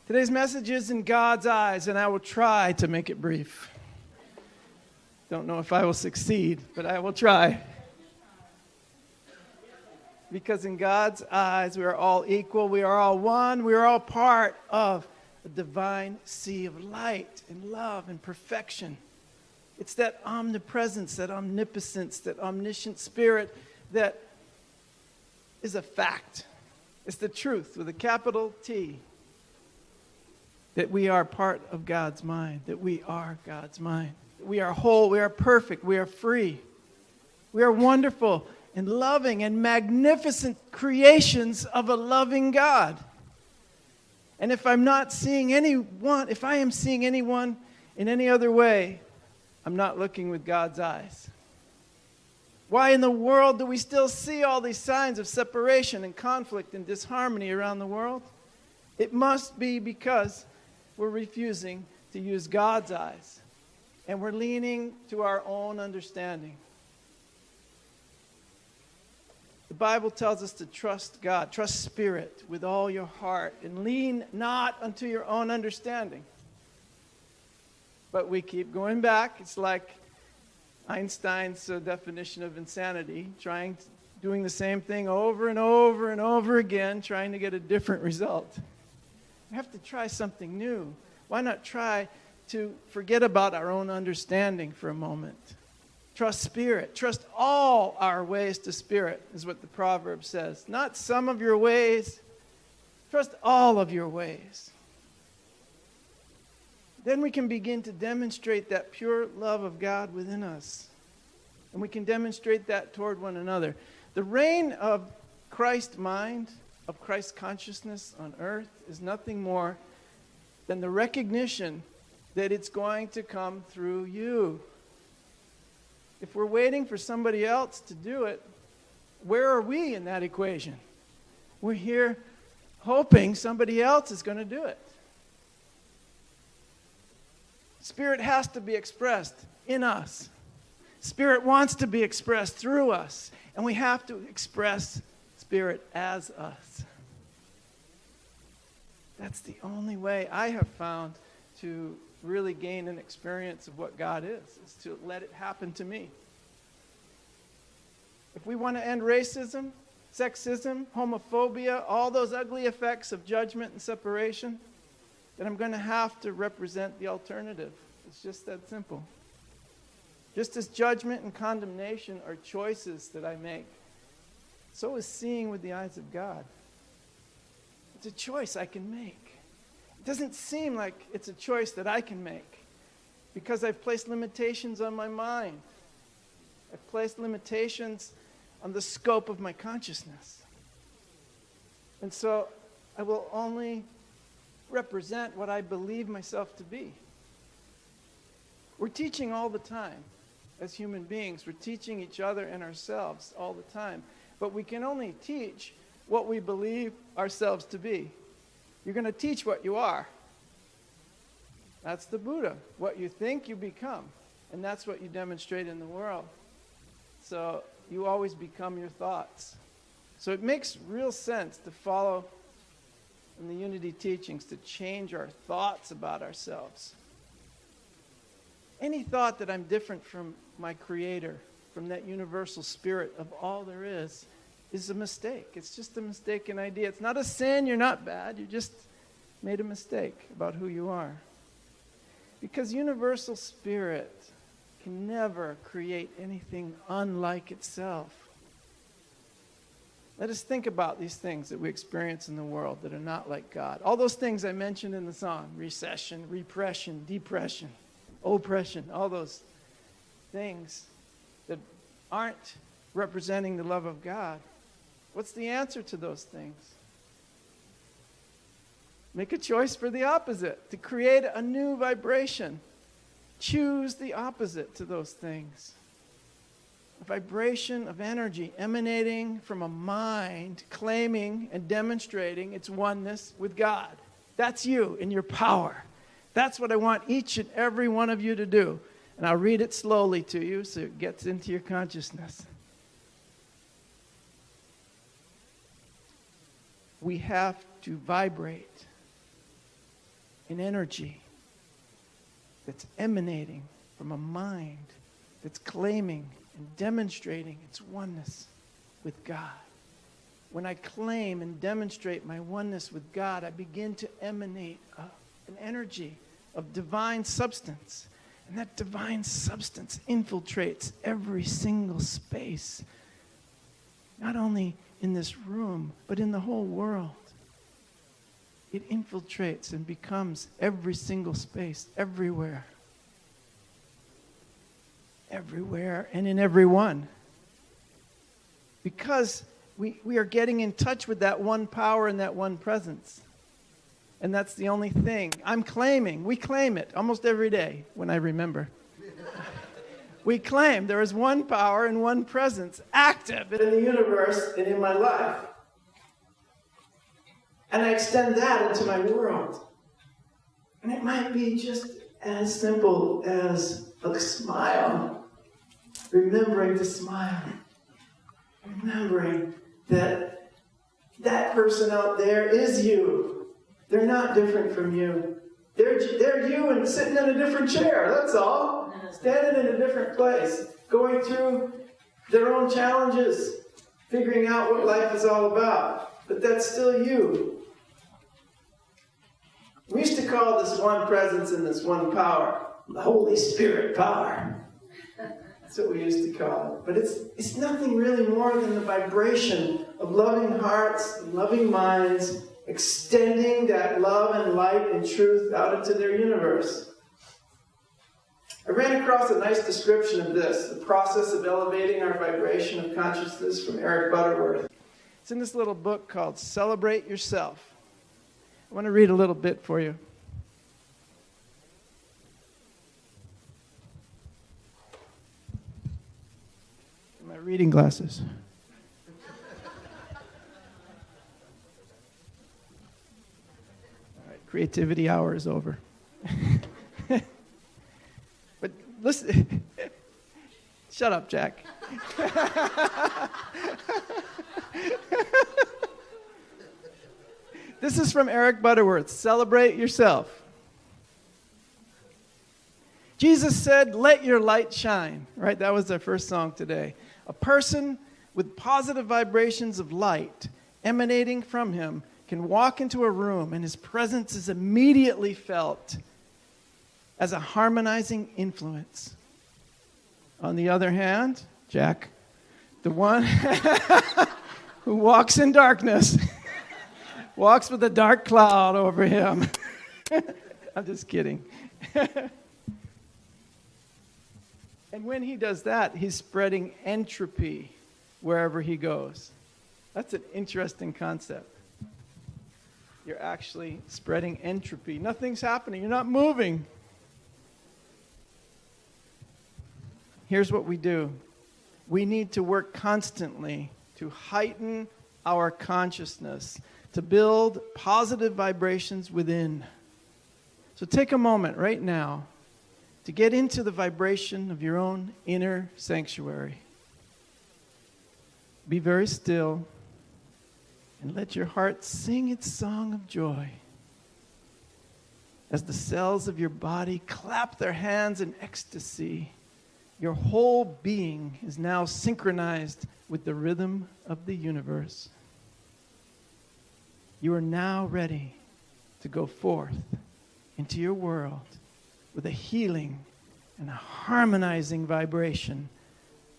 Today's message is In God's Eyes, and I will try to make it brief. Don't know if I will succeed, but I will try. Because in God's eyes, we are all equal, we are all one, we are all part of a divine sea of light and love and perfection. It's that omnipresence, that omnipotence, that omniscient spirit that is a fact. It's the truth with a capital T. That we are part of God's mind, that we are God's mind. We are whole, we are perfect, we are free. We are wonderful and loving and magnificent creations of a loving God. And if I'm not seeing anyone, if I am seeing anyone in any other way, I'm not looking with God's eyes. Why in the world do we still see all these signs of separation and conflict and disharmony around the world? It must be because we're refusing to use God's eyes, and we're leaning to our own understanding. The Bible tells us to trust God, trust Spirit with all your heart, and lean not unto your own understanding. But we keep going back. It's like Einstein's definition of insanity, doing the same thing over and over and over again, trying to get a different result. We have to try something new. Why not try to forget about our own understanding for a moment? Trust Spirit. Trust all our ways to Spirit, is what the proverb says. Not some of your ways. Trust all of your ways. Then we can begin to demonstrate that pure love of God within us. And we can demonstrate that toward one another. The reign of Christ's mind, of Christ's consciousness on earth, is nothing more than the recognition that it's going to come through you. If we're waiting for somebody else to do it, where are we in that equation? We're here hoping somebody else is going to do it. Spirit has to be expressed in us. Spirit wants to be expressed through us, and we have to express Spirit as us. That's the only way I have found to really gain an experience of what God is to let it happen to me. If we want to end racism, sexism, homophobia, all those ugly effects of judgment and separation, then I'm going to have to represent the alternative. It's just that simple. Just as judgment and condemnation are choices that I make, so is seeing with the eyes of God. It's a choice I can make. It doesn't seem like it's a choice that I can make because I've placed limitations on my mind. I've placed limitations on the scope of my consciousness. And so I will only represent what I believe myself to be. We're teaching all the time as human beings. We're teaching each other and ourselves all the time. But we can only teach what we believe ourselves to be. You're going to teach what you are. That's the Buddha. What you think, you become. And that's what you demonstrate in the world. So you always become your thoughts. So it makes real sense to follow in the unity teachings, to change our thoughts about ourselves. Any thought that I'm different from my Creator, from that universal spirit of all there is a mistake. It's just a mistaken idea. It's not a sin. You're not bad. You just made a mistake about who you are. Because universal spirit can never create anything unlike itself. Let us think about these things that we experience in the world that are not like God. All those things I mentioned in the song: recession, repression, depression, oppression, all those things that aren't representing the love of God. What's the answer to those things? Make a choice for the opposite, to create a new vibration. Choose the opposite to those things. A vibration of energy emanating from a mind claiming and demonstrating its oneness with God. That's you in your power. That's what I want each and every one of you to do. And I'll read it slowly to you so it gets into your consciousness. We have to vibrate an energy that's emanating from a mind that's claiming and demonstrating its oneness with God. When I claim and demonstrate my oneness with God, I begin to emanate an energy of divine substance. And that divine substance infiltrates every single space, not only in this room, but in the whole world. It infiltrates and becomes every single space, everywhere. Everywhere and in everyone. Because we are getting in touch with that one power and that one presence. And that's the only thing. We claim it almost every day when I remember. We claim there is one power and one presence active in the universe and in my life. And I extend that into my world. And it might be just as simple as a smile. Remembering to smile. Remembering that that person out there is you. They're not different from you. They're you and sitting in a different chair, that's all. Standing in a different place. Going through their own challenges. Figuring out what life is all about. But that's still you. We used to call this one presence and this one power the Holy Spirit power. That's what we used to call it. But it's nothing really more than the vibration of loving hearts, loving minds, extending that love and light and truth out into their universe. I ran across a nice description of this, the process of elevating our vibration of consciousness, from Eric Butterworth. It's in this little book called Celebrate Yourself. I want to read a little bit for you. My reading glasses. All right, creativity hour is over. But listen, shut up, Jack. This is from Eric Butterworth. Celebrate yourself. Jesus said, "Let your light shine." Right? That was our first song today. A person with positive vibrations of light emanating from him can walk into a room and his presence is immediately felt as a harmonizing influence. On the other hand, Jack, the one who walks in darkness, walks with a dark cloud over him. I'm just kidding. And when he does that, he's spreading entropy wherever he goes. That's an interesting concept. You're actually spreading entropy. Nothing's happening. You're not moving. Here's what we do. We need to work constantly to heighten our consciousness, to build positive vibrations within. So take a moment right now to get into the vibration of your own inner sanctuary. Be very still and let your heart sing its song of joy as the cells of your body clap their hands in ecstasy. Your whole being is now synchronized with the rhythm of the universe. You are now ready to go forth into your world with a healing and a harmonizing vibration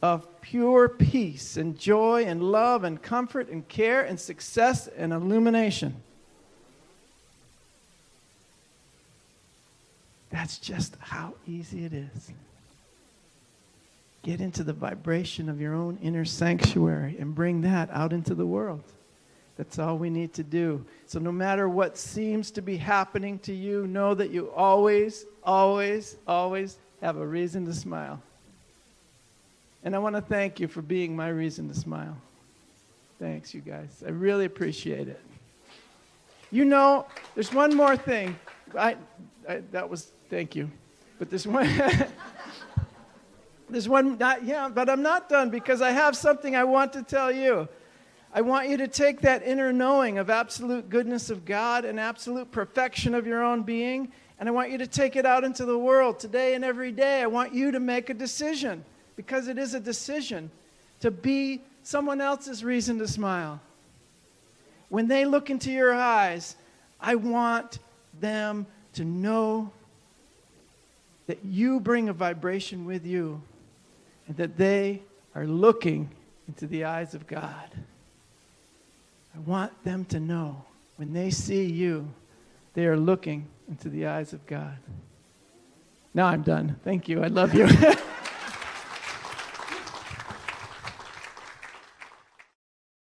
of pure peace and joy and love and comfort and care and success and illumination. That's just how easy it is. Get into the vibration of your own inner sanctuary and bring that out into the world. That's all we need to do. So no matter what seems to be happening to you, know that you always, always, always have a reason to smile. And I want to thank you for being my reason to smile. Thanks, you guys. I really appreciate it. You know, there's one more thing. Thank you. But there's one... but I'm not done because I have something I want to tell you. I want you to take that inner knowing of absolute goodness of God and absolute perfection of your own being, and I want you to take it out into the world today and every day. I want you to make a decision, because it is a decision, to be someone else's reason to smile. When they look into your eyes, I want them to know that you bring a vibration with you and that they are looking into the eyes of God. I want them to know when they see you, they are looking into the eyes of God. Now I'm done. Thank you. I love you.